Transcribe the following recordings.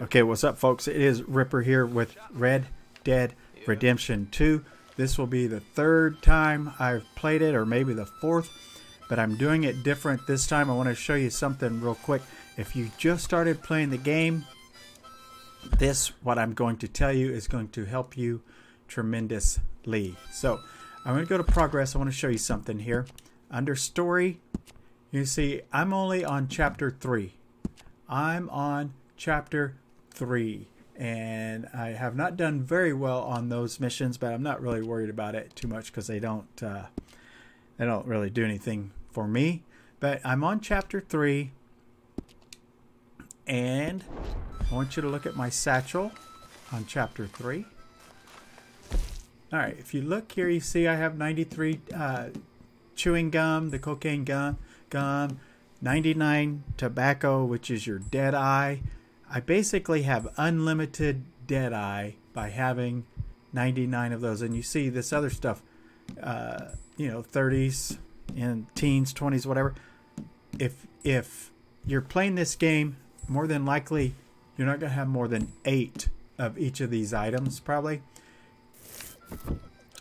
Okay, what's up, folks? It is Ripper here with Red Dead Redemption 2. This will be the third time I've played it, or maybe the fourth, but I'm doing it different this time. I want to show you something real quick. If you just started playing the game, what I'm going to tell you is going to help you tremendously. So I'm going to go to progress. I want to show you something here. Under story, you see I'm only on chapter 3. I'm on chapter 3, and I have not done very well on those missions, but I'm not really worried about it too much because they don't really do anything for me. But I'm on chapter 3, and I want you to look at my satchel on chapter 3. Alright, if you look here, you see I have 93 chewing gum, the cocaine gum, 99 tobacco, which is your dead eye. I basically have unlimited dead eye by having 99 of those. And you see this other stuff, 30s and teens, 20s, whatever. If you're playing this game, more than likely you're not going to have more than 8 of each of these items, probably.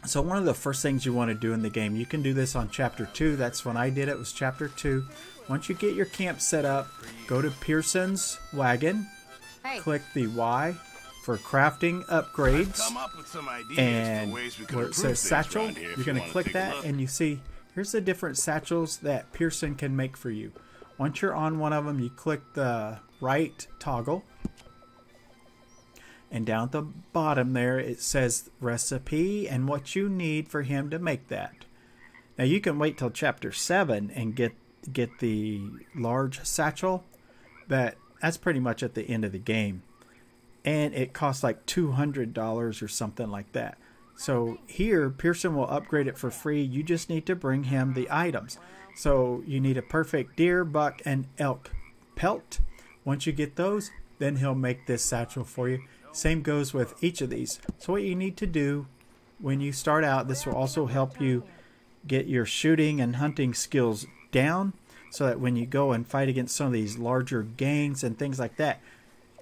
So one of the first things you want to do in the game, you can do this on chapter 2. That's when I did it, was chapter 2. Once you get your camp set up, go to Pearson's wagon, click the Y for crafting upgrades, and where it says satchel, you're going to click that, and you see here's the different satchels that Pearson can make for you. Once you're on one of them, you click the right toggle, and down at the bottom there it says recipe and what you need for him to make that. Now you can wait till chapter 7 and get the large satchel, but that's pretty much at the end of the game, and it costs like $200 or something like that. So here Pearson will upgrade it for free. You just need to bring him the items. So you need a perfect deer, buck, and elk pelt. Once you get those, then he'll make this satchel for you. Same goes with each of these. So what you need to do when you start out, this will also help you get your shooting and hunting skills down, so that when you go and fight against some of these larger gangs and things like that,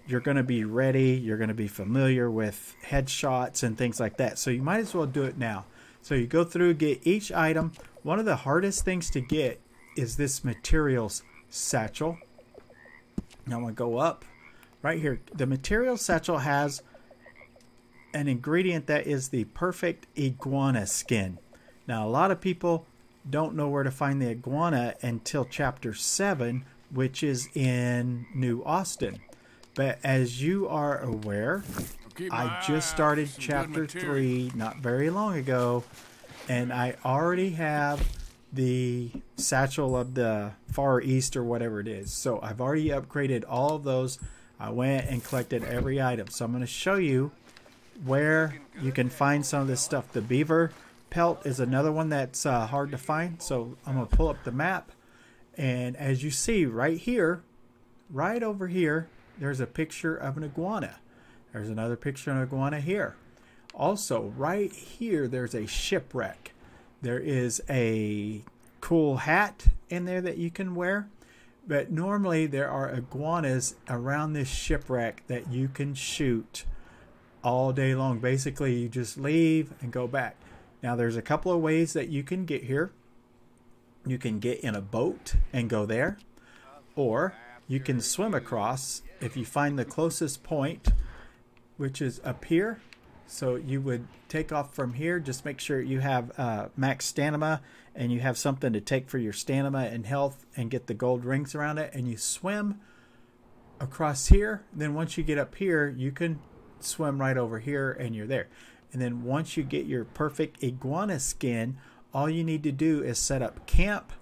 you're going to be ready, you're going to be familiar with headshots and things like that. So you might as well do it now. So you go through, get each item. One of the hardest things to get is this materials satchel. Now I'm going to go up right here. The materials satchel has an ingredient that is the perfect iguana skin. Now a lot of people don't know where to find the iguana until chapter 7, which is in New Austin. But as you are aware, I just started chapter 3 not very long ago, and I already have the satchel of the Far East or whatever it is. So I've already upgraded all of those. I went and collected every item. So I'm going to show you where you can find some of this stuff. The Beaver Pelt is another one that's hard to find. So I'm going to pull up the map. And as you see right here, right over here, there's a picture of an iguana. There's another picture of an iguana here. Also, right here, there's a shipwreck. There is a cool hat in there that you can wear. But normally there are iguanas around this shipwreck that you can shoot all day long. Basically, you just leave and go back. Now, there's a couple of ways that you can get here. You can get in a boat and go there. Or you can swim across if you find the closest point, which is up here. So you would take off from here. Just make sure you have max stamina and you have something to take for your stamina and health, and get the gold rings around it, and you swim across here. Then once you get up here, you can swim right over here and you're there. And then once you get your perfect iguana skin, all you need to do is set up camp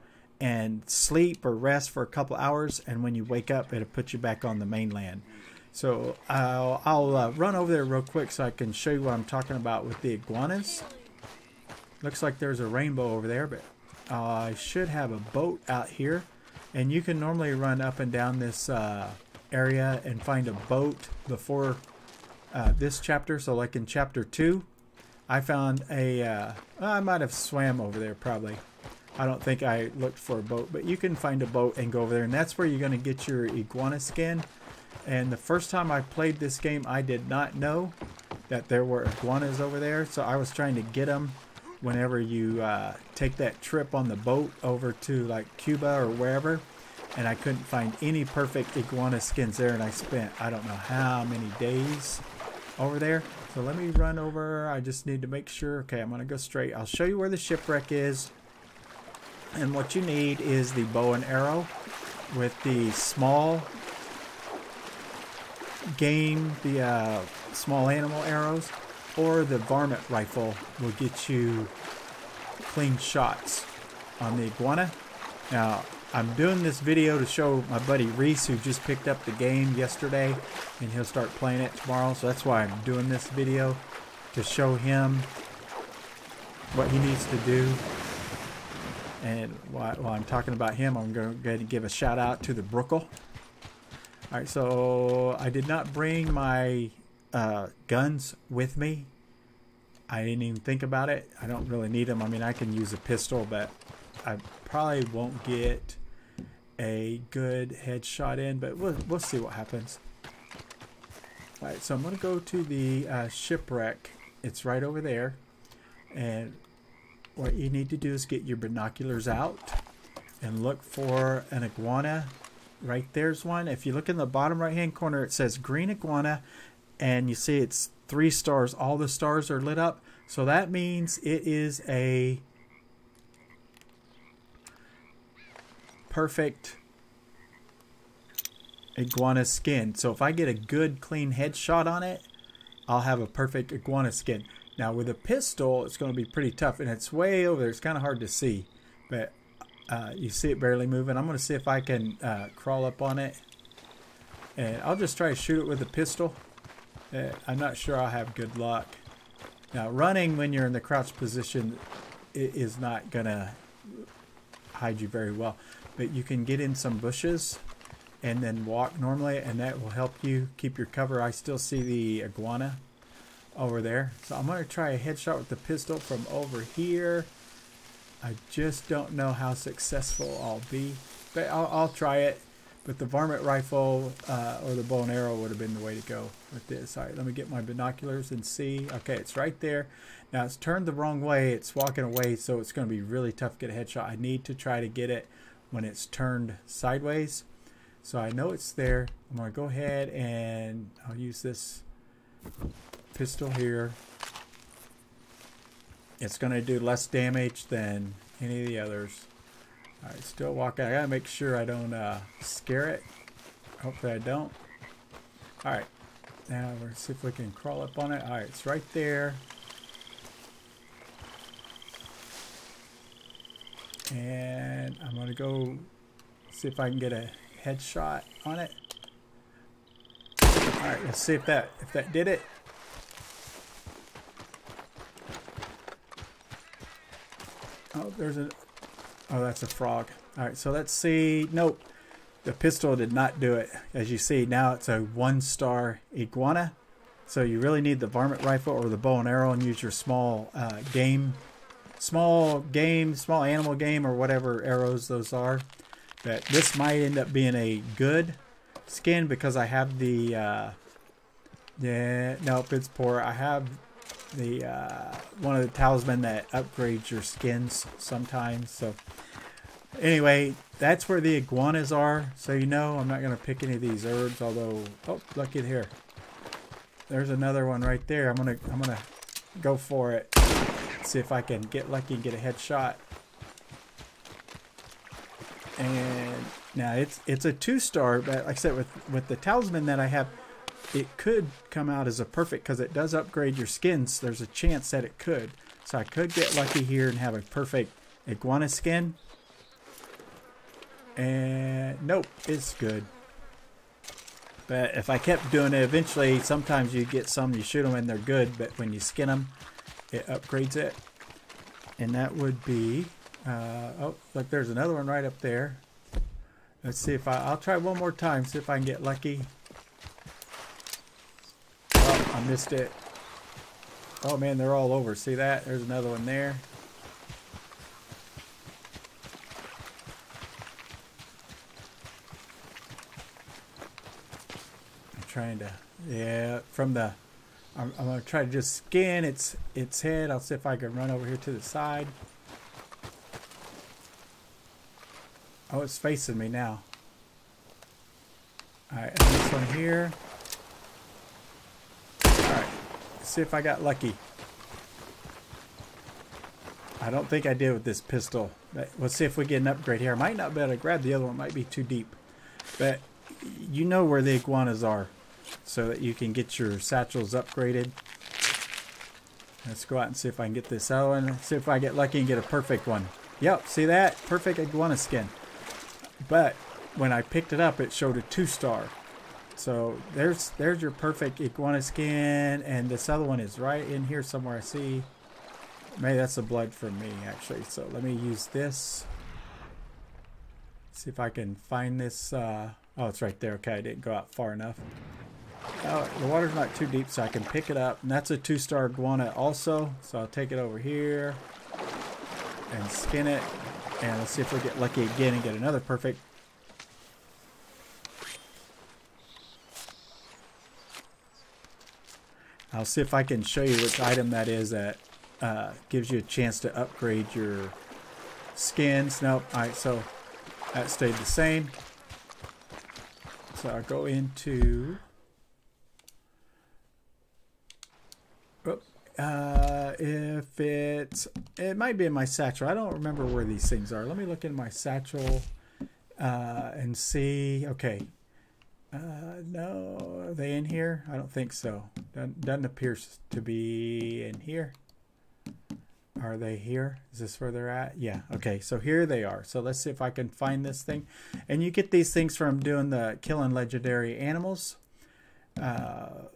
and sleep or rest for a couple hours, and when you wake up, it'll put you back on the mainland. So I'll run over there real quick so I can show you what I'm talking about with the iguanas. Looks like there's a rainbow over there, but I should have a boat out here, and you can normally run up and down this area and find a boat before this chapter. So like in chapter 2, I found a I might have swam over there probably. I don't think I looked for a boat, but you can find a boat and go over there, and that's where you're going to get your iguana skin. And the first time I played this game, I did not know that there were iguanas over there. So I was trying to get them whenever you take that trip on the boat over to like Cuba or wherever. And I couldn't find any perfect iguana skins there. And I spent, I don't know how many days over there. So let me run over. I just need to make sure. Okay, I'm going to go straight. I'll show you where the shipwreck is. And what you need is the bow and arrow with the small game, the small animal arrows, or the Varmint Rifle will get you clean shots on the iguana. Now, I'm doing this video to show my buddy Reese, who just picked up the game yesterday, and he'll start playing it tomorrow. So that's why I'm doing this video, to show him what he needs to do. And while I'm talking about him, I'm going to go ahead and give a shout out to the Brookle. Alright, so I did not bring my guns with me. I didn't even think about it. I don't really need them. I mean, I can use a pistol, but I probably won't get a good headshot in, but we'll see what happens. Alright, so I'm going to go to the shipwreck. It's right over there. And what you need to do is get your binoculars out and look for an iguana. Right there's one. If you look in the bottom right hand corner, it says green iguana, and you see it's 3 stars. All the stars are lit up, so that means it is a perfect iguana skin. So if I get a good clean headshot on it, I'll have a perfect iguana skin. Now with a pistol, it's going to be pretty tough, and it's way over there. It's kind of hard to see, but you see it barely moving. I'm going to see if I can crawl up on it, and I'll just try to shoot it with a pistol. I'm not sure I'll have good luck. Now running when you're in the crouched position is not going to hide you very well, but you can get in some bushes and then walk normally, and that will help you keep your cover. I still see the iguana over there, so I'm going to try a headshot with the pistol from over here. I just don't know how successful I'll be, but I'll try it. But the Varmint Rifle or the bow and arrow would have been the way to go with this. All right, let me get my binoculars and see. Okay, it's right there. Now it's turned the wrong way. It's walking away, so it's going to be really tough to get a headshot. I need to try to get it when it's turned sideways. So I know it's there. I'm going to go ahead and I'll use this pistol here. It's going to do less damage than any of the others. Alright, still walking. I got to make sure I don't scare it. Hopefully I don't. Alright, now we're going to see if we can crawl up on it. Alright, it's right there. And I'm going to go see if I can get a headshot on it. Alright, let's see if that did it. Oh, that's a frog. Alright, so let's see. Nope, the pistol did not do it. As you see, now it's a 1-star iguana. So you really need the Varmint Rifle or the bow and arrow, and use your small small animal game, or whatever arrows those are. But this might end up being a good skin because I have the nope, it's poor. I have the one of the talisman that upgrades your skins sometimes. So anyway, that's where the iguanas are. So you know, I'm not going to pick any of these herbs, although, oh, look at here, there's another one right there. I'm gonna go for it, see if I can get lucky and get a headshot. And now it's a 2-star, but like I said, with the talisman that I have, it could come out as a perfect because it does upgrade your skins. There's a chance that it could. So I could get lucky here and have a perfect iguana skin. And nope, it's good. But if I kept doing it, eventually, sometimes you get some, you shoot them and they're good, but when you skin them, it upgrades it. And that would be, oh, look, there's another one right up there. Let's see if I'll try one more time, see if I can get lucky. Oh, I missed it. Oh man, they're all over. See that? There's another one there. trying to, yeah, from the, I'm going to try to just skin its head. I'll see if I can run over here to the side. Oh, it's facing me now. Alright, and this one here. Alright, see if I got lucky. I don't think I did with this pistol. But let's see if we get an upgrade here. I might not be able to grab the other one. It might be too deep. But you know where the iguanas are, so that you can get your satchels upgraded. Let's go out and see if I can get this other one. See if I get lucky and get a perfect one. Yep, see that? Perfect iguana skin. But when I picked it up, it showed a 2-star. So there's your perfect iguana skin, and this other one is right in here somewhere. I see. Maybe that's the blood from me, actually. So let me use this. See if I can find this. Oh, it's right there. Okay, I didn't go out far enough. Oh, the water's not too deep, so I can pick it up. And that's a 2-star iguana also. So I'll take it over here and skin it. And let's see if we get lucky again and get another perfect. I'll see if I can show you which item that is that gives you a chance to upgrade your skins. Nope. Alright, so that stayed the same. So I'll go into... if it might be in my satchel. I don't remember where these things are. Let me look in my satchel and see. Okay. No, are they in here? I don't think so. Doesn't appear to be in here. Are they here? Is this where they're at? Yeah. Okay, so here they are. So let's see if I can find this thing. And you get these things from doing the killing legendary animals. All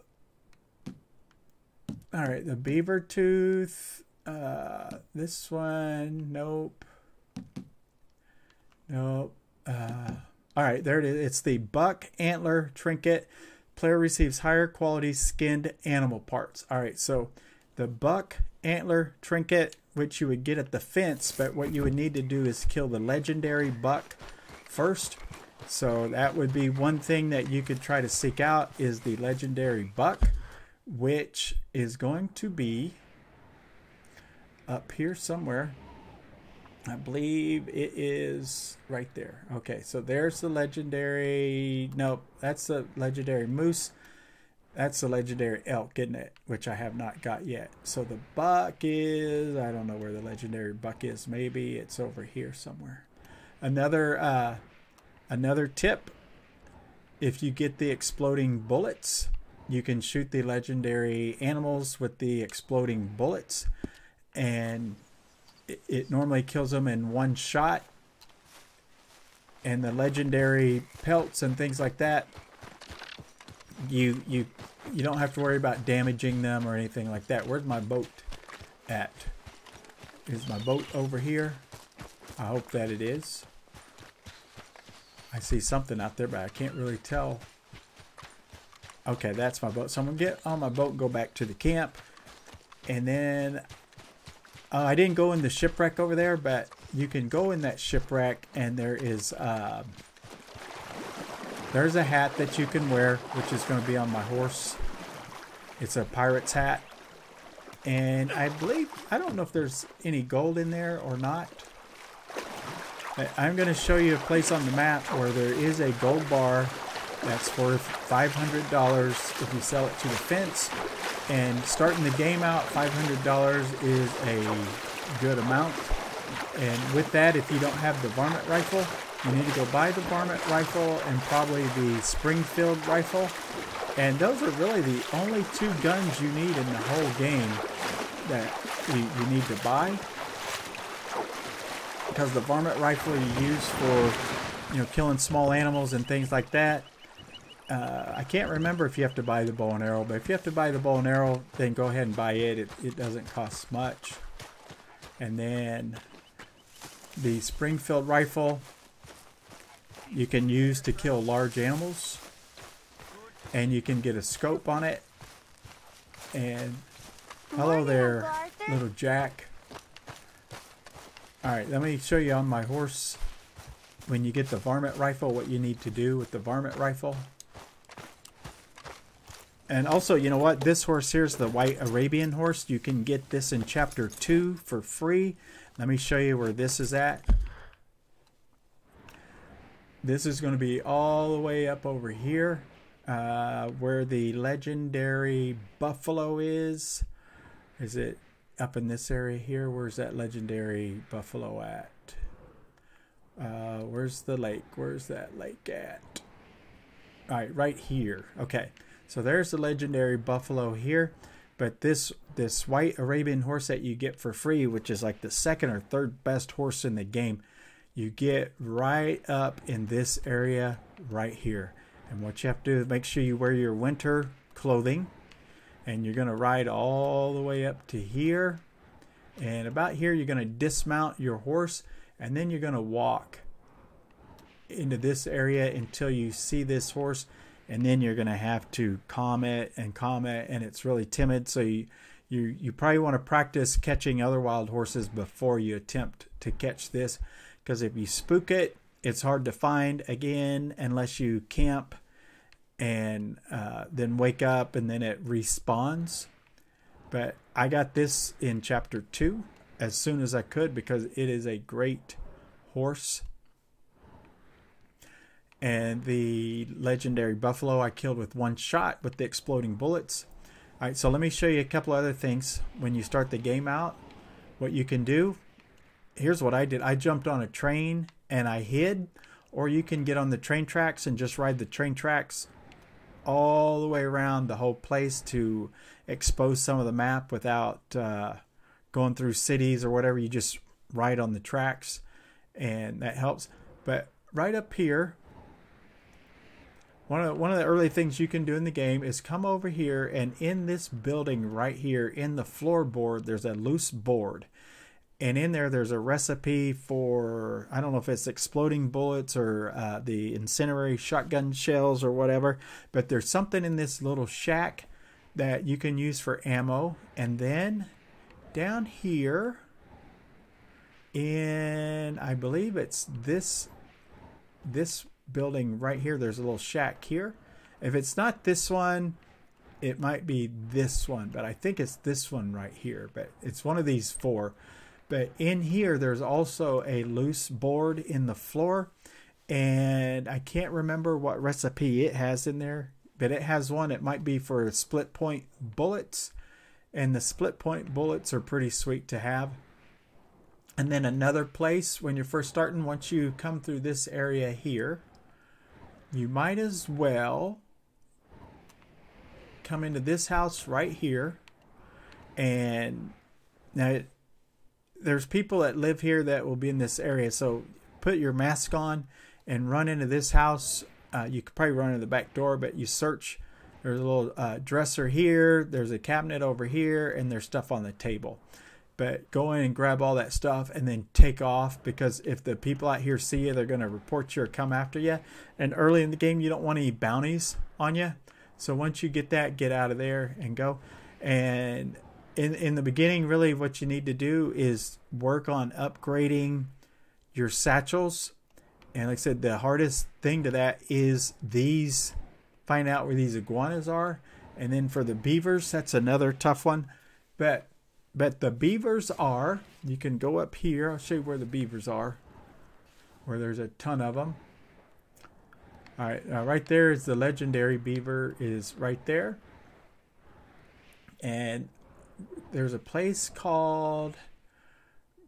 right, the beaver tooth. This one, nope. Nope. All right, there it is. It's the buck antler trinket. Player receives higher quality skinned animal parts. All right, so the buck antler trinket, which you would get at the fence, but what you would need to do is kill the legendary buck first. So that would be one thing that you could try to seek out, is the legendary buck, which is going to be up here somewhere. I believe it is right there. Okay, so there's the legendary... Nope, that's the legendary moose. That's the legendary elk, isn't it? Which I have not got yet. So the buck is... I don't know where the legendary buck is. Maybe it's over here somewhere. Another tip. If you get the exploding bullets, you can shoot the legendary animals with the exploding bullets. And... it normally kills them in one shot. And the legendary pelts and things like that, you don't have to worry about damaging them or anything like that. Where's my boat at? Is my boat over here? I hope that it is. I see something out there, but I can't really tell. Okay, that's my boat. So I'm going to get on my boat and go back to the camp. And then... I didn't go in the shipwreck over there, but you can go in that shipwreck, and there is there's a hat that you can wear, which is going to be on my horse. It's a pirate's hat, and I believe, I don't know if there's any gold in there or not. I'm going to show you a place on the map where there is a gold bar that's worth $500 if you sell it to the fence. And starting the game out, $500 is a good amount. And with that, if you don't have the Varmint Rifle, you need to go buy the Varmint Rifle and probably the Springfield Rifle. And those are really the only two guns you need in the whole game that you need to buy. Because the Varmint Rifle you use for, killing small animals and things like that. I can't remember if you have to buy the bow and arrow, but if you have to buy the bow and arrow, then go ahead and buy it. It doesn't cost much. And then the Springfield rifle you can use to kill large animals, and you can get a scope on it. And hello there, little Jack. Alright, let me show you on my horse, when you get the Varmint Rifle, what you need to do with the Varmint Rifle. And also, you know what? This horse here's the white Arabian horse. You can get this in chapter 2 for free. Let me show you where this is at. This is going to be all the way up over here, where the legendary buffalo is. Is it up in this area here? Where's that legendary buffalo at? Where's the lake? Where's that lake at? All right, right here. Okay, so there's the legendary buffalo here. But this white Arabian horse that you get for free, which is like the second or third best horse in the game, you get right up in this area right here. And what you have to do is make sure you wear your winter clothing. And you're going to ride all the way up to here. And about here, you're going to dismount your horse. And then you're going to walk into this area until you see this horse. And then you're going to have to calm it. And it's really timid. So you probably want to practice catching other wild horses before you attempt to catch this. Because if you spook it, it's hard to find again unless you camp and then wake up and then it respawns. But I got this in chapter 2 as soon as I could because it is a great horse. And the legendary buffalo I killed with one shot with the exploding bullets. All right, so let me show you a couple other things when you start the game out. What you can do. Here's what I did. I jumped on a train and I hid. Or you can get on the train tracks and just ride the train tracks all the way around the whole place to expose some of the map without going through cities or whatever. You just ride on the tracks and that helps. But right up here, one of the early things you can do in the game is come over here, and in this building right here in the floorboard there's a loose board. And in there's a recipe for, I don't know if it's exploding bullets or the incendiary shotgun shells or whatever. But there's something in this little shack that you can use for ammo. And then down here in, I believe it's this building right here, there's a little shack here. If it's not this one, it might be this one. But I think it's this one right here. But it's one of these 4. But in here, there's also a loose board in the floor. And I can't remember what recipe it has in there. But it has one. It might be for split point bullets. And the split point bullets are pretty sweet to have. And then another place when you're first starting, once you come through this area here, you might as well come into this house right here. And now there's people that live here that will be in this area. So put your mask on and run into this house. You could probably run in the back door, but you search. There's a little dresser here. There's a cabinet over here, and there's stuff on the table. But go in and grab all that stuff and then take off, because if the people out here see you, they're going to report you or come after you. And early in the game, you don't want any bounties on you. So once you get that, get out of there and go. And in the beginning, really what you need to do is work on upgrading your satchels. And like I said, the hardest thing to that is these. Find out where these iguanas are. And then for the beavers, that's another tough one. But the beavers are, you can go up here. I'll show you where the beavers are, where there's a ton of them. All right, right there is the legendary beaver, is right there. And there's a place called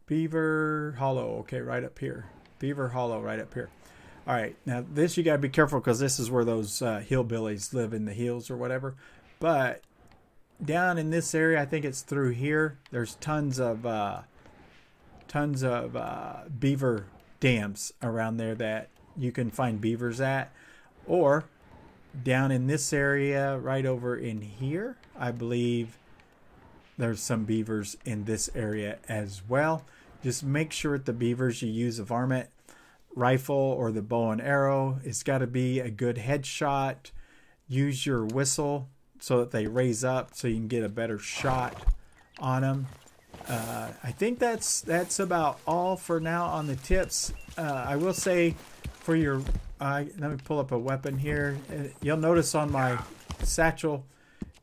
Beaver Hollow. Okay, right up here. Beaver Hollow right up here. All right, now this you got to be careful, because this is where those hillbillies live, in the hills or whatever. But down in this area, I think it's through here, there's tons of beaver dams around there that you can find beavers at. Or down in this area right over in here, I believe there's some beavers in this area as well. Just make sure with the beavers you use a Varmint Rifle or the bow and arrow. It's got to be a good headshot. Use your whistle so that they raise up so you can get a better shot on them. I think that's about all for now on the tips. I will say for your let me pull up a weapon here. You'll notice on my satchel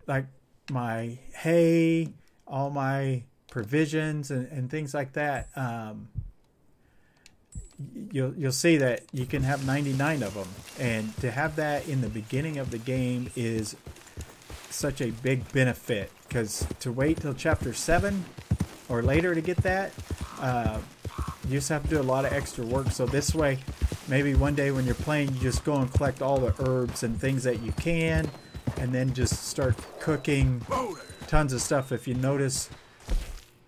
like my hay, all my provisions and things like that, you'll see that you can have 99 of them, and to have that in the beginning of the game is such a big benefit, because to wait till chapter 7 or later to get that, you just have to do a lot of extra work. So this way, maybe one day when you're playing, you just go and collect all the herbs and things that you can, and then just start cooking tons of stuff. If you notice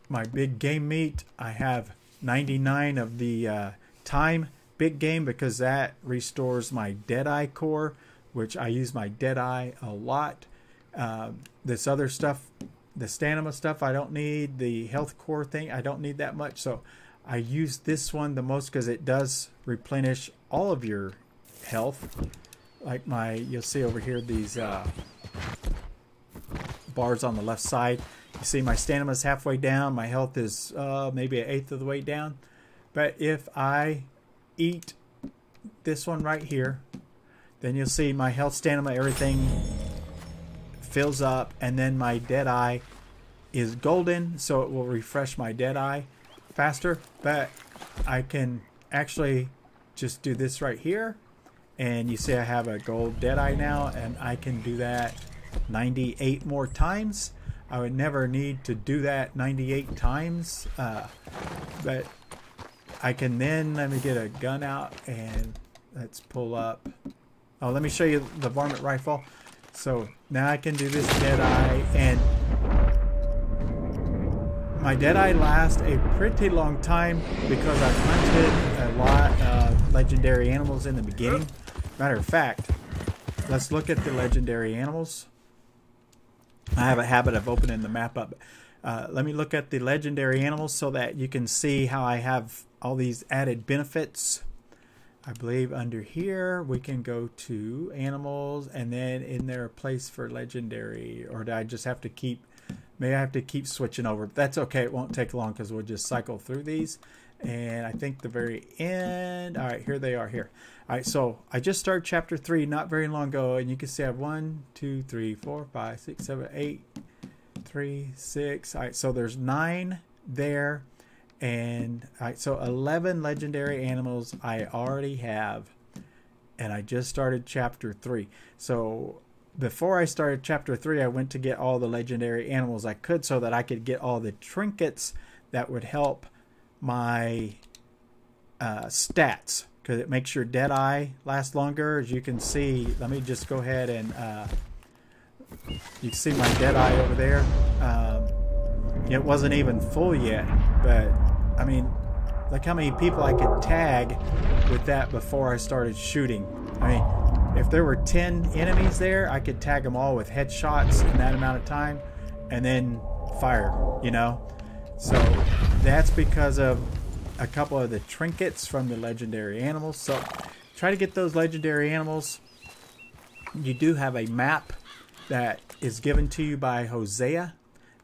my big game meat, I have 99 of the time big game, because that restores my Deadeye core, which I use my Deadeye a lot. This other stuff, the stamina stuff, I don't need. The health core thing, I don't need that much. So I use this one the most because it does replenish all of your health. Like you'll see over here these bars on the left side. You see my stamina is halfway down. My health is maybe 1/8 of the way down. But if I eat this one right here, then you'll see my health, stamina, everything fills up, and then my Deadeye is golden, so it will refresh my Deadeye faster. But I can actually just do this right here, and you see I have a gold Deadeye now, and I can do that 98 more times. I would never need to do that 98 times, but I can then, let me get a gun out and let's pull up. Oh, let me show you the Varmint Rifle. So now I can do this Deadeye, and my Deadeye lasts a pretty long time because I've hunted a lot of legendary animals in the beginning. Matter of fact, let's look at the legendary animals. I have a habit of opening the map up. Let me look at the legendary animals so that you can see how I have all these added benefits. I believe under here we can go to animals, and then in there a place for legendary, or do I just have to keep, maybe I have to keep switching over. But that's okay, it won't take long because we'll just cycle through these. And I think the very end, all right, here they are here. All right, so I just started chapter 3 not very long ago, and you can see I have 1, 2, 3, 4, 5, 6, 7, 8, 3, 6. All right, so there's 9 there. And all right, so 11 legendary animals I already have, and I just started chapter 3. So before I started chapter 3, I went to get all the legendary animals I could so that I could get all the trinkets that would help my stats, because it makes your Deadeye last longer. As you can see, let me just go ahead and you can see my Deadeye over there. It wasn't even full yet, but I mean, look how many people I could tag with that before I started shooting. I mean, if there were 10 enemies there, I could tag them all with headshots in that amount of time and then fire, you know. So that's because of a couple of the trinkets from the legendary animals. So try to get those legendary animals. You do have a map that is given to you by Hosea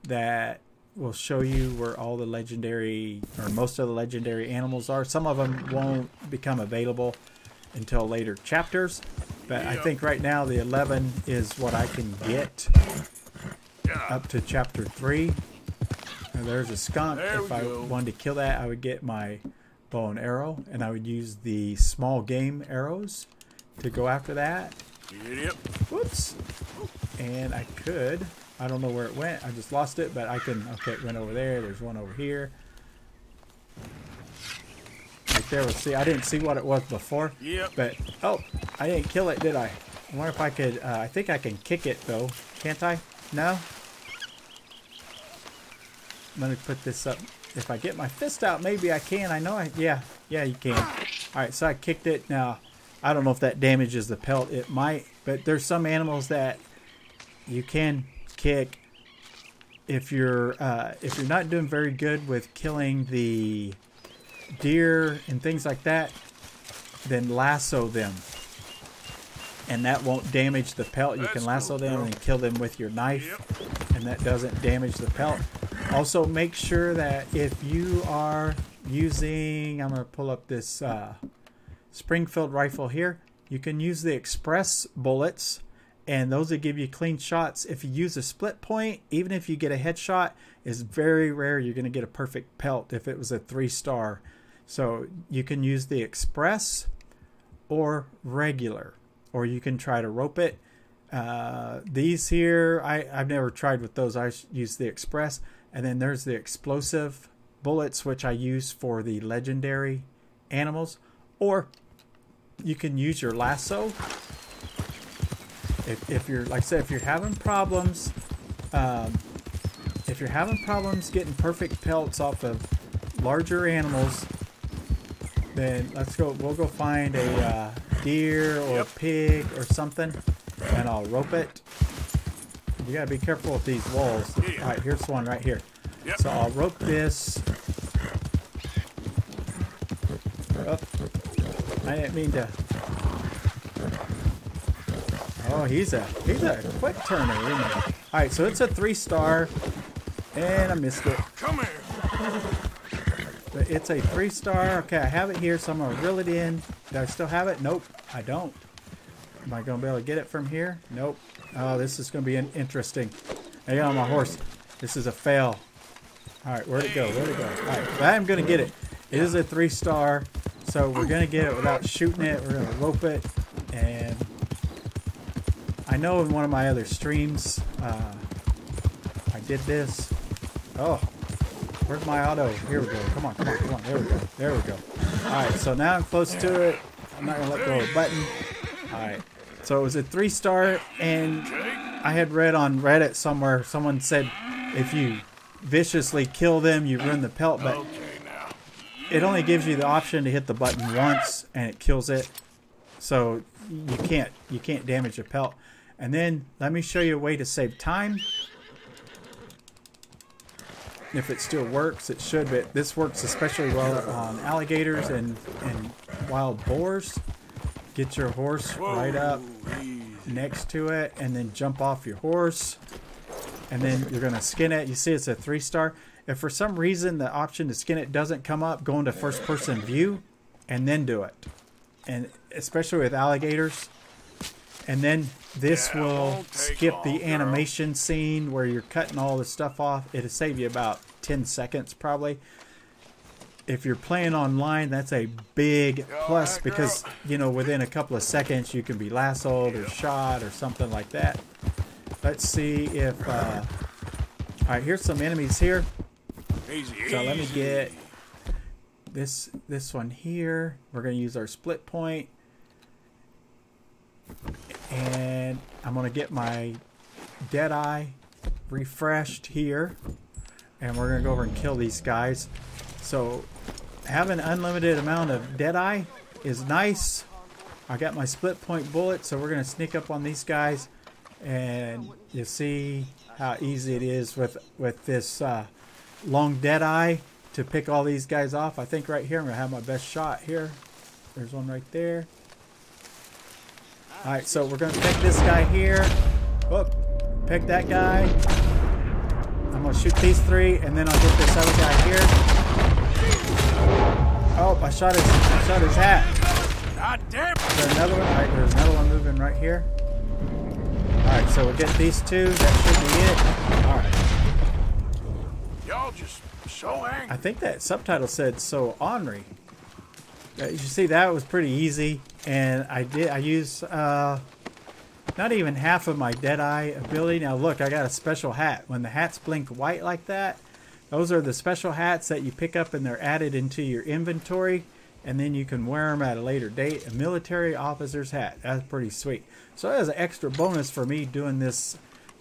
that will show you where all the legendary, or most of the legendary animals are. Some of them won't become available until later chapters, but I think right now the 11 is what I can get up to chapter 3. Now there's a skunk. If I wanted to kill that, I would get my bow and arrow, and I would use the small game arrows to go after that. Whoops. And I could, I don't know where it went. I just lost it, but I can, okay, it went over there. There's one over here. Right there, we'll see. I didn't see what it was before. But, oh, I didn't kill it, did I? I wonder if I could, I think I can kick it, though. Can't I? No? Let me put this up. If I get my fist out, maybe I can. I know yeah, you can. Alright, so I kicked it. Now, I don't know if that damages the pelt. It might, but there's some animals that you can kick if you're not doing very good with killing the deer and things like that. Then lasso them, and that won't damage the pelt. You can lasso them and kill them with your knife, and that doesn't damage the pelt. Also, make sure that if you are using, I'm going to pull up this Springfield rifle here, you can use the express bullets, and those that give you clean shots. If you use a split point, even if you get a headshot, it's very rare you're going to get a perfect pelt if it was a 3-star. So you can use the express or regular, or you can try to rope it. These here, I've never tried with those. I use the express, and then there's the explosive bullets, which I use for the legendary animals, or you can use your lasso. If you're, like I said, if you're having problems, getting perfect pelts off of larger animals, then we'll go find a deer or a pig or something, and I'll rope it. You gotta be careful with these walls. All right, here's one right here. So I'll rope this. Oh, I didn't mean to. Oh, he's a quick turner, isn't he? All right, so it's a 3-star, and I missed it. Come here. But it's a 3-star. Okay, I have it here, so I'm gonna reel it in. Do I still have it? Nope, I don't. Am I gonna be able to get it from here? Nope. Oh, this is gonna be interesting. I got on my horse. This is a fail. All right, where'd it go? Where'd it go? All right, but I'm gonna get it. It is a 3-star, so we're gonna get it without shooting it. We're gonna rope it, and I know in one of my other streams, I did this. Oh, where's my auto? Here we go. Come on, come on, come on. There we go. There we go. All right, so now I'm close to it. I'm not gonna let go of the button. All right, so it was a 3-star, and I had read on Reddit somewhere, someone said if you viciously kill them, you ruin the pelt, but it only gives you the option to hit the button once, and it kills it. So you can't damage a pelt. And then let me show you a way to save time. If it still works, it should, but this works especially well on alligators and wild boars. Get your horse right up next to it, and then jump off your horse, and then you're going to skin it. You see it's a 3-star. If for some reason the option to skin it doesn't come up, go into first person view and then do it. And especially with alligators. And then this will skip the animation scene where you're cutting all the stuff off. It'll save you about 10 seconds probably. If you're playing online, that's a big plus, because you know within a couple of seconds you can be lassoed or shot or something like that. Let's see if all right, here's some enemies here. So let me get this one here. We're going to use our split point, and I'm going to get my Deadeye refreshed here, and we're going to go over and kill these guys. So having an unlimited amount of Deadeye is nice. I got my split point bullet, so we're going to sneak up on these guys, and you see how easy it is with this long Deadeye to pick all these guys off. I think right here I'm going to have my best shot here. There's one right there. Alright, so we're going to pick this guy here. Whoop. Pick that guy. I'm going to shoot these 3, and then I'll get this other guy here. Oh, I shot his hat. God damn. Is there another one? Alright, there's another one moving right here. Alright, so we'll get these 2. That should be it. Alright. Y'all just so angry. I think that subtitle said so ornery. You see, that was pretty easy, and I used not even half of my Deadeye ability. Now look, I got a special hat. When the hats blink white like that, those are the special hats that you pick up, and they're added into your inventory, and then you can wear them at a later date. A military officer's hat. That's pretty sweet. So that was an extra bonus for me doing this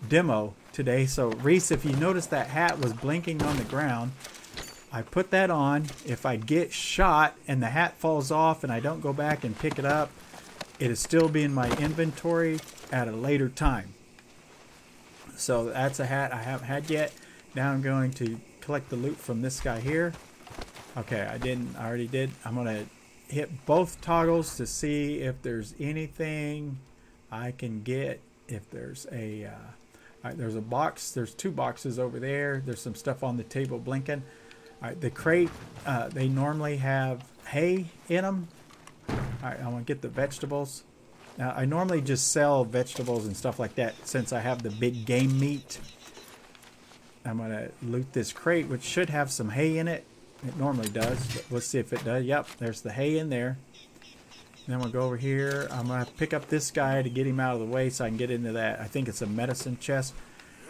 demo today. So Reese, if you notice that hat was blinking on the ground, I put that on. If I get shot and the hat falls off and I don't go back and pick it up, it'll still be in my inventory at a later time. So that's a hat I haven't had yet. Now I'm going to collect the loot from this guy here. Okay, I already did. I'm going to hit both toggles to see if there's anything I can get. If there's a all right, there's a box. There's 2 boxes over there. There's some stuff on the table blinking. All right, the crate, they normally have hay in them. All right, I want to get the vegetables. Now, I normally just sell vegetables and stuff like that since I have the big game meat. I'm going to loot this crate, which should have some hay in it. It normally does. But let's see if it does. Yep, there's the hay in there. And then we'll go over here. I'm going to pick up this guy to get him out of the way so I can get into that. I think it's a medicine chest.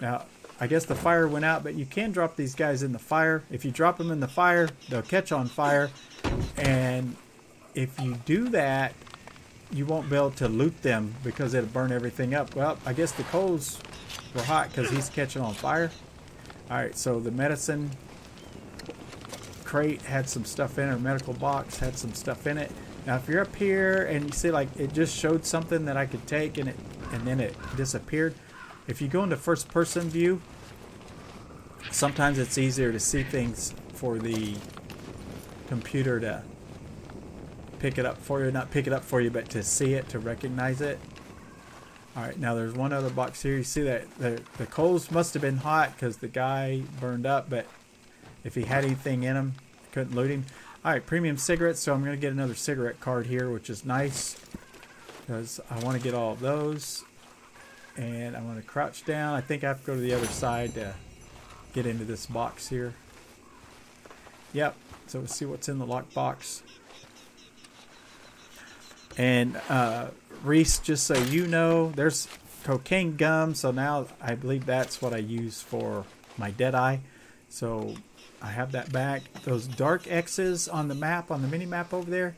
Now, I guess the fire went out, but you can drop these guys in the fire. If you drop them in the fire, they'll catch on fire. And if you do that, you won't be able to loot them because it'll burn everything up. Well, I guess the coals were hot because he's catching on fire. Alright, so the medicine crate had some stuff in it, or medical box had some stuff in it. Now, if you're up here and you see like it just showed something that I could take and then it disappeared. If you go into first person view, sometimes it's easier to see things for the computer to pick it up for you. Not pick it up for you, but to see it, to recognize it. Alright, now there's one other box here. You see that the coals must have been hot because the guy burned up, but if he had anything in him, couldn't loot him. Alright, premium cigarettes, so I'm going to get another cigarette card here, which is nice because I want to get all of those. And I'm going to crouch down. I think I have to go to the other side to get into this box here. Yep, so we'll see what's in the lockbox. And Reese, just so you know, there's cocaine gum, so now I believe that's what I use for my Deadeye. So I have that back. Those dark X's on the map, on the mini map over there,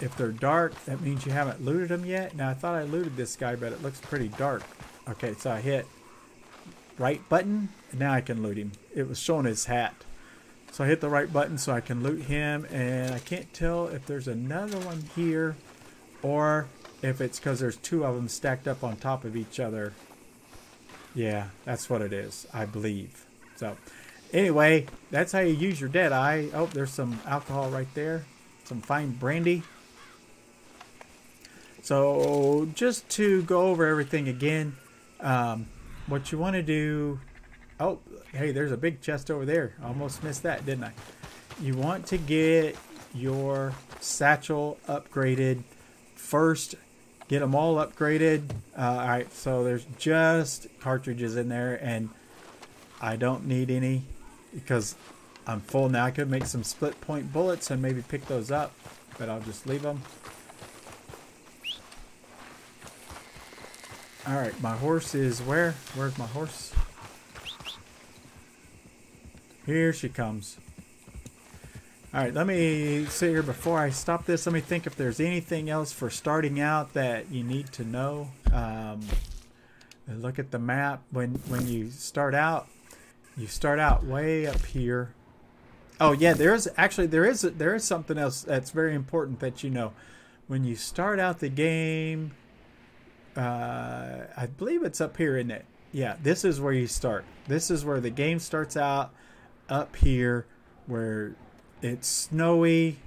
if they're dark, that means you haven't looted them yet. Now, I thought I looted this guy, but it looks pretty dark. Okay, so I hit right button, and now I can loot him. It was showing his hat. So I hit the right button so I can loot him, and I can't tell if there's another one here or if it's because there's two of them stacked up on top of each other. Yeah, that's what it is, I believe. So anyway, that's how you use your Deadeye. Oh, there's some alcohol right there. Some fine brandy. So just to go over everything again, what you want to do... Oh, hey, there's a big chest over there. Almost missed that, didn't I? You want to get your satchel upgraded first. Get them all upgraded. Alright, so there's just cartridges in there, and I don't need any because I'm full now. I could make some split point bullets and maybe pick those up, but I'll just leave them. Alright, my horse is where? Where's my horse? Here she comes. Alright, let me sit here before I stop this. Let me think if there's anything else for starting out that you need to know. Look at the map. When you start out way up here. Oh yeah, there is something else that's very important that you know. When you start out the game, I believe it's up here, isn't it? Yeah, this is where you start. This is where the game starts out, up here, where it's snowy.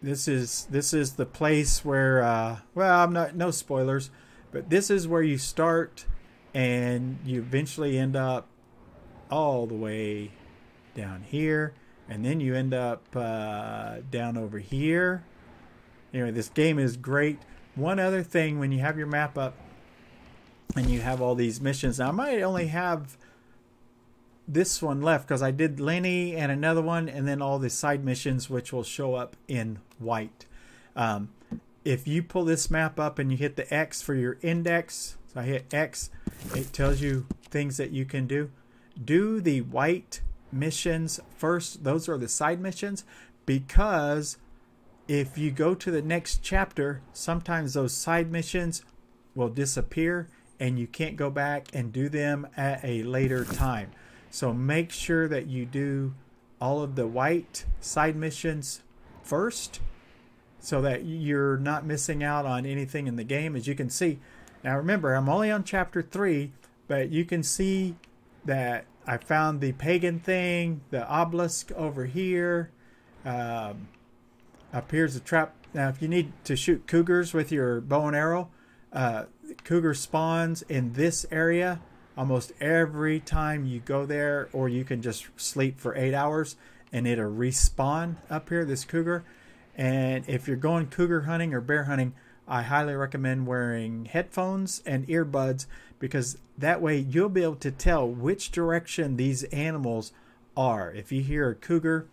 This is the place where well, no spoilers, but this is where you start, and you eventually end up all the way down here, and then you end up down over here. Anyway, this game is great. One other thing, when you have your map up and you have all these missions, now I might only have this one left because I did Lenny and another one, and then all the side missions which will show up in white. If you pull this map up and you hit the X for your index, so I hit X, it tells you things that you can do. Do the white missions first. Those are the side missions, because if you go to the next chapter, sometimes those side missions will disappear and you can't go back and do them at a later time. So make sure that you do all of the white side missions first so that you're not missing out on anything in the game. As you can see, now remember, I'm only on chapter 3, but you can see that I found the pagan thing, the obelisk over here. Up here's a trap. Now, if you need to shoot cougars with your bow and arrow, cougar spawns in this area almost every time you go there, or you can just sleep for 8 hours and it'll respawn up here, this cougar. And if you're going cougar hunting or bear hunting, I highly recommend wearing headphones and earbuds, because that way you'll be able to tell which direction these animals are. If you hear a cougar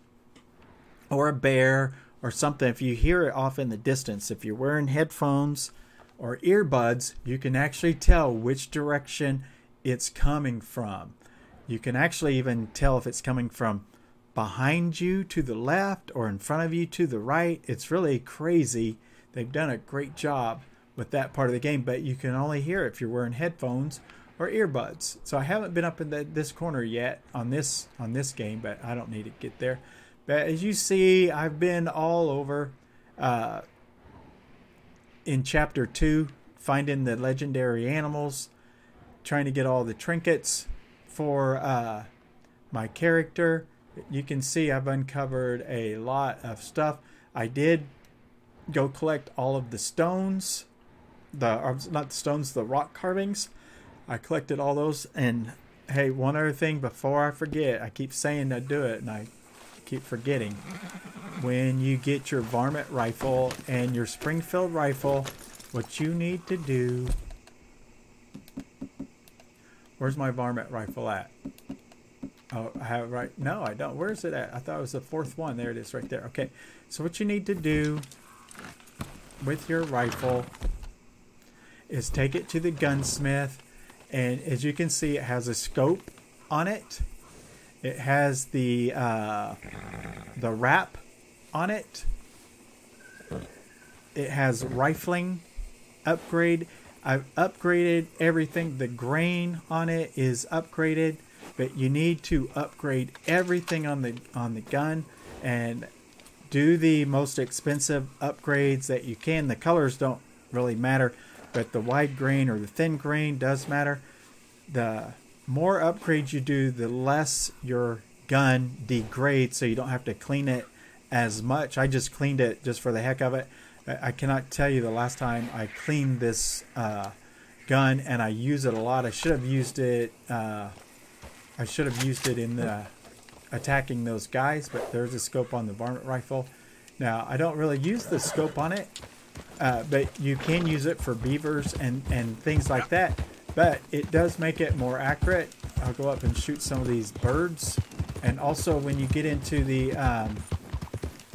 or a bear or something, if you hear it off in the distance, if you're wearing headphones or earbuds, you can actually tell which direction it's coming from. You can actually even tell if it's coming from behind you to the left or in front of you to the right. It's really crazy. They've done a great job with that part of the game, but you can only hear it if you're wearing headphones or earbuds. So I haven't been up in this corner yet on this game, but I don't need to get there. But as you see, I've been all over in Chapter 2, finding the legendary animals, trying to get all the trinkets for my character. You can see I've uncovered a lot of stuff. I did go collect all of the stones, not the stones, the rock carvings. I collected all those. And hey, one other thing before I forget, I keep saying to do it and I keep forgetting. When you get your Varmint Rifle and your Springfield Rifle, what you need to do... Where's my Varmint Rifle at? Oh, I have it right. No, I don't. Where's it at? I thought it was the fourth one. There it is right there. Okay. So what you need to do with your rifle is take it to the gunsmith, and as you can see, it has a scope on it. It has the wrap on it. It has rifling upgrade. I've upgraded everything. The grain on it is upgraded, but you need to upgrade everything on the gun and do the most expensive upgrades that you can. The colors don't really matter, but the wide grain or the thin grain does matter. The more upgrades you do, the less your gun degrades, so you don't have to clean it as much. I just cleaned it just for the heck of it. I cannot tell you the last time I cleaned this gun, and I use it a lot. I should have used it. I should have used it in the attacking those guys, but there's a scope on the Varmint Rifle. Now, I don't really use the scope on it, but you can use it for beavers and things like that. But it does make it more accurate. I'll go up and shoot some of these birds. And also, when you get into the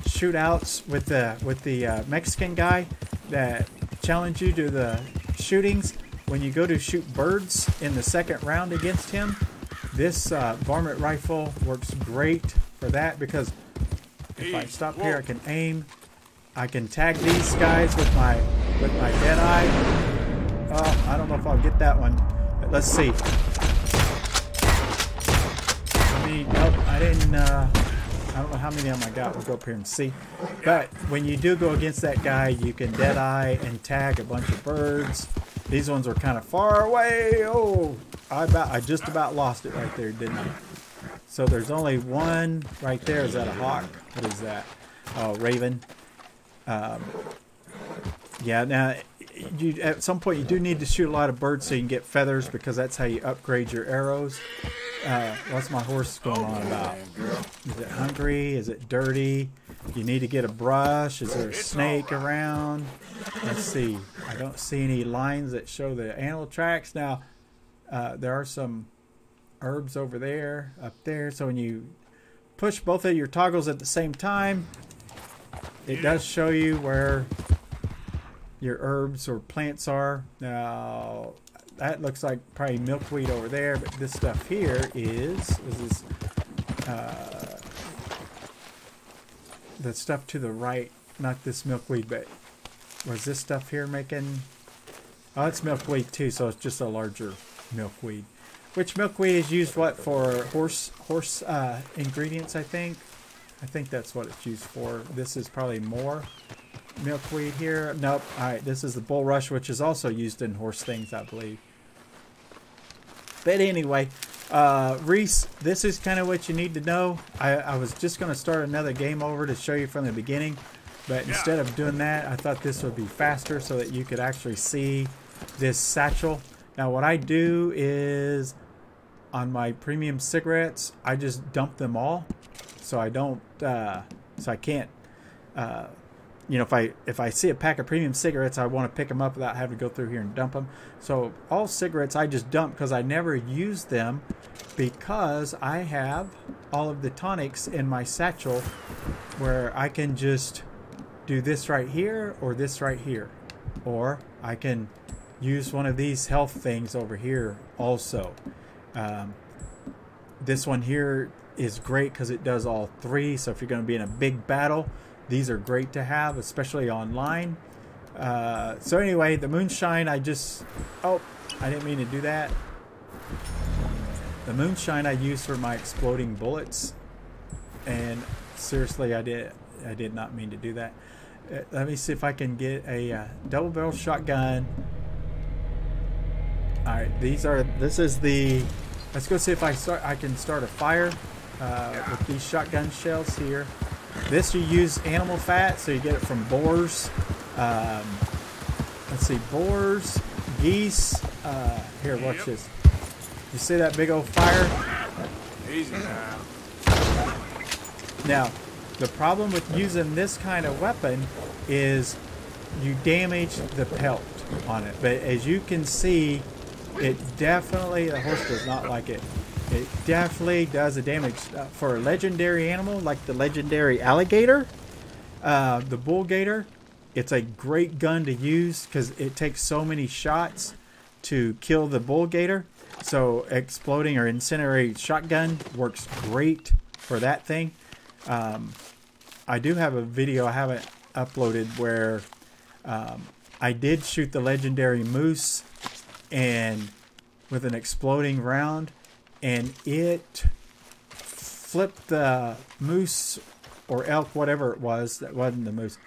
shootouts with the Mexican guy that challenge you to the shootings, when you go to shoot birds in the second round against him, this Varmint Rifle works great for that, because if I stop here, I can aim. I can tag these guys with my dead eye. Oh, I don't know if I'll get that one. But let's see. Nope, I didn't. I don't know how many of them I got. We'll go up here and see. But when you do go against that guy, you can dead eye and tag a bunch of birds. These ones are kind of far away. Oh, I just about lost it right there, didn't I? So there's only one right there. Is that a hawk? What is that? Oh, raven. Yeah, now, at some point you do need to shoot a lot of birds so you can get feathers, because that's how you upgrade your arrows. What's my horse going on about? Is it hungry? Is it dirty? You need to get a brush. Is there a snake around? Let's see. I don't see any lines that show the animal tracks. Now, there are some herbs over there, up there. So when you push both of your toggles at the same time, it does show you where your herbs or plants are. Now, that looks like probably milkweed over there, but this stuff here is the stuff to the right, not this milkweed, but was this stuff here making... Oh, it's milkweed too, so it's just a larger milkweed. Which milkweed is used, what, for horse ingredients, I think? I think that's what it's used for. This is probably more milkweed here. Nope. Alright, this is the bulrush, which is also used in horse things, I believe. But anyway, Reese, this is kind of what you need to know. I was just going to start another game over to show you from the beginning, but instead of doing that, I thought this would be faster so that you could actually see this satchel. Now, what I do is, on my premium cigarettes, I just dump them all, so I don't, so I can't you know, if I see a pack of premium cigarettes, I want to pick them up without having to go through here and dump them. So all cigarettes I just dump because I never use them, because I have all of the tonics in my satchel where I can just do this right here or this right here, or I can use one of these health things over here also. This one here is great because it does all three, so if you're going to be in a big battle, these are great to have, especially online. So anyway, the moonshine, I didn't mean to do that. The moonshine I use for my exploding bullets, and seriously, I did not mean to do that. Let me see if I can get a double barrel shotgun. All right, let's go see if I can start a fire with these shotgun shells here. This, you use animal fat, so you get it from boars. Let's see, boars, geese. Here, watch this. You see that big old fire? Easy now. Now, the problem with using this kind of weapon is you damage the pelt on it. But as you can see, it definitely, the horse does not like it. It definitely does a damage. For a legendary animal like the legendary alligator, the bull gator, it's a great gun to use because it takes so many shots to kill the bull gator. So exploding or incendiary shotgun works great for that thing. I do have a video I haven't uploaded where I did shoot the legendary moose and with an exploding round, and it flipped the moose or elk, whatever it was, that wasn't the moose.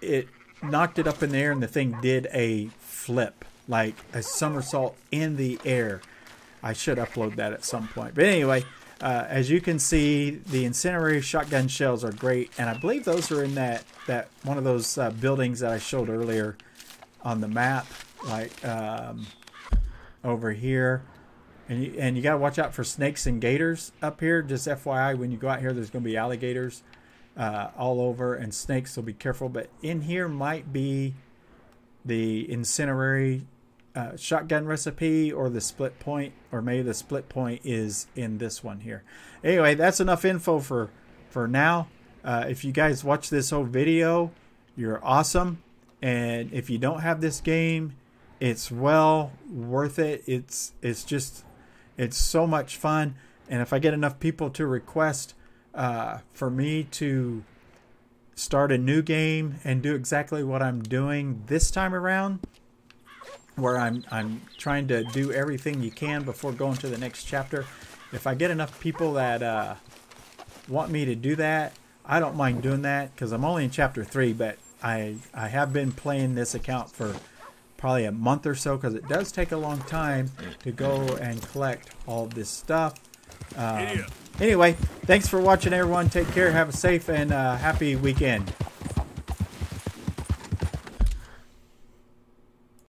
It knocked it up in the air, and the thing did a flip, like a somersault in the air. I should upload that at some point. But anyway, as you can see, the incendiary shotgun shells are great, and I believe those are in that one of those buildings that I showed earlier on the map, like over here. And you got to watch out for snakes and gators up here. Just FYI, when you go out here, there's going to be alligators all over, and snakes, so be careful. But in here might be the incendiary shotgun recipe, or the split point, or maybe the split point is in this one here. Anyway, that's enough info for now. If you guys watch this whole video, you're awesome. And if you don't have this game, it's well worth it. It's so much fun. And if I get enough people to request for me to start a new game and do exactly what I'm doing this time around, where I'm trying to do everything you can before going to the next chapter. If I get enough people that want me to do that, I don't mind doing that, because I'm only in chapter 3, but I have been playing this account for probably a month or so, because it does take a long time to go and collect all this stuff. Anyway, thanks for watching, everyone. Take care, have a safe and happy weekend.